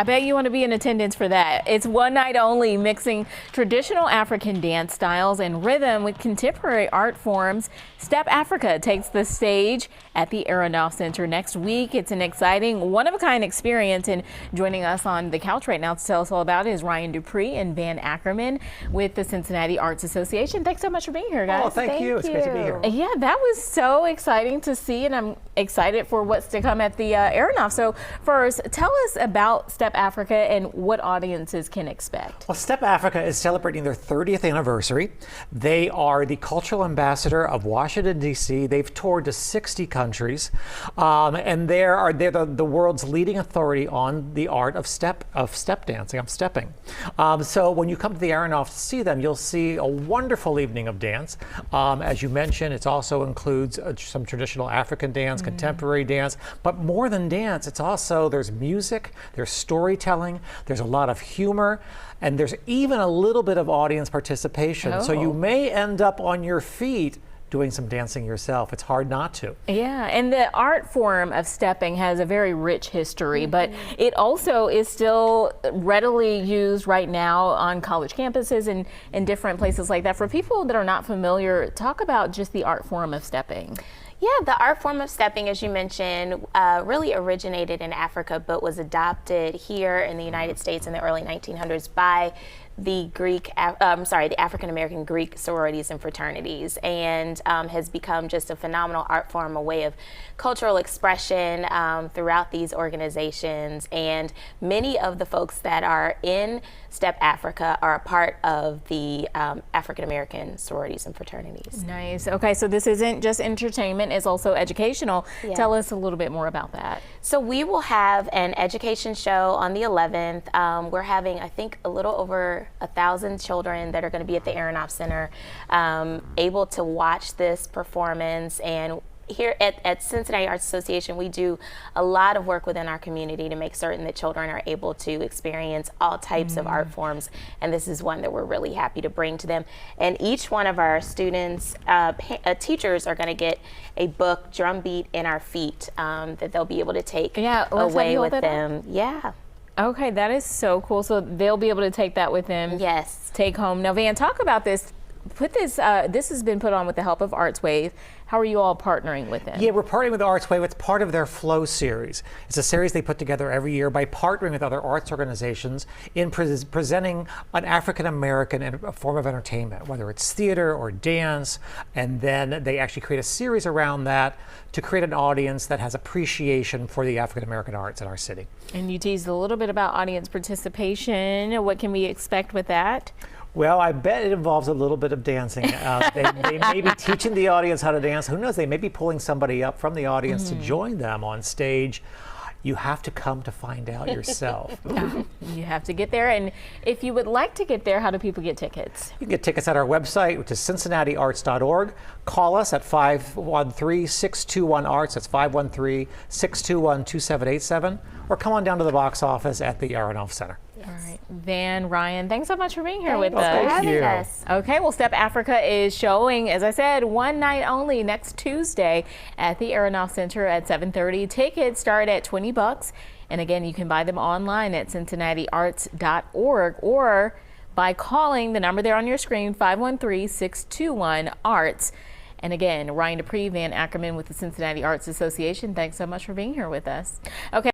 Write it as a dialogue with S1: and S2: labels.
S1: I bet you want to be in attendance for that. It's one night only, mixing traditional African dance styles and rhythm with contemporary art forms. Step Africa takes the stage at the Aronoff Center next week. It's an exciting, one-of-a-kind experience. And joining us on the couch right now to tell us all about it is Ryan Dupree and Van Ackerman with the Cincinnati Arts Association. Thanks so much for being here, guys.
S2: Oh, thank you. It's great to be here.
S1: Yeah, that was so exciting to see, and I'm excited for what's to come at the Aronoff. So first, tell us about Step Africa and what audiences can expect.
S2: Well, Step Africa is celebrating their 30th anniversary. They are the cultural ambassador of Washington, D.C. They've toured to 60 countries, and they're the world's leading authority on the art of step dancing, of stepping. So when you come to the Aronoff to see them, you'll see a wonderful evening of dance. As you mentioned, it also includes some traditional African dance, contemporary dance, but more than dance, it's also, there's music, there's storytelling, there's a lot of humor, and there's even a little bit of audience participation. So you may end up on your feet doing some dancing yourself. It's hard not to. Yeah,
S1: and the art form of stepping has a very rich history, but it also is still readily used right now on college campuses and in different places like that. For people that are not familiar, talk about just the art form of stepping.
S3: Yeah, the art form of stepping, as you mentioned, really originated in Africa, but was adopted here in the United States in the early 1900s by the the African American Greek sororities and fraternities, and has become just a phenomenal art form, a way of cultural expression throughout these organizations. And many of the folks that are in Step Africa are a part of the African American sororities and fraternities.
S1: Nice. Okay, so this isn't just entertainment, it's also educational. Yeah. Tell us a little bit more about that.
S3: So we will have an education show on the 11th. We're having, I think, a little over 1,000 children that are going to be at the Aronoff Center, able to watch this performance. And here at Cincinnati Arts Association, we do a lot of work within our community to make certain that children are able to experience all types of art forms, and this is one that we're really happy to bring to them. And each one of our students, teachers are going to get a book, Drumbeat in Our Feet, that they'll be able to take away with them. Yeah.
S1: Okay, that is so cool. So they'll be able to take that with them.
S3: Yes.
S1: Take home. Now, Van, talk about this. This has been put on with the help of ArtsWave. How are you all partnering with them?
S2: Yeah, we're partnering with ArtsWave. It's part of their Flow series. It's a series they put together every year by partnering with other arts organizations in presenting an African American form of entertainment, whether it's theater or dance, and then they actually create a series around that to create an audience that has appreciation for the African American arts in our city.
S1: And you teased a little bit about audience participation. What can we expect with that?
S2: Well, I bet it involves a little bit of dancing. They may be teaching the audience how to dance. Who knows? They may be pulling somebody up from the audience to join them on stage. You have to come to find out yourself.
S1: You have to get there. And if you would like to get there, how do people get tickets?
S2: You can get tickets at our website, which is cincinnatiarts.org. Call us at 513-621-ARTS. That's 513-621-2787. Or come on down to the box office at the Aronoff Center.
S1: Yes. All right, Van, Ryan, thanks so much for being here with us.
S2: Thank you.
S1: Okay, well, Step Africa is showing, as I said, one night only next Tuesday at the Aronoff Center at 7:30. Tickets start at $20. And again, you can buy them online at cincinnatiarts.org or by calling the number there on your screen, 513-621-ARTS. And again, Ryan Dupree, Van Ackerman with the Cincinnati Arts Association, thanks so much for being here with us. Okay.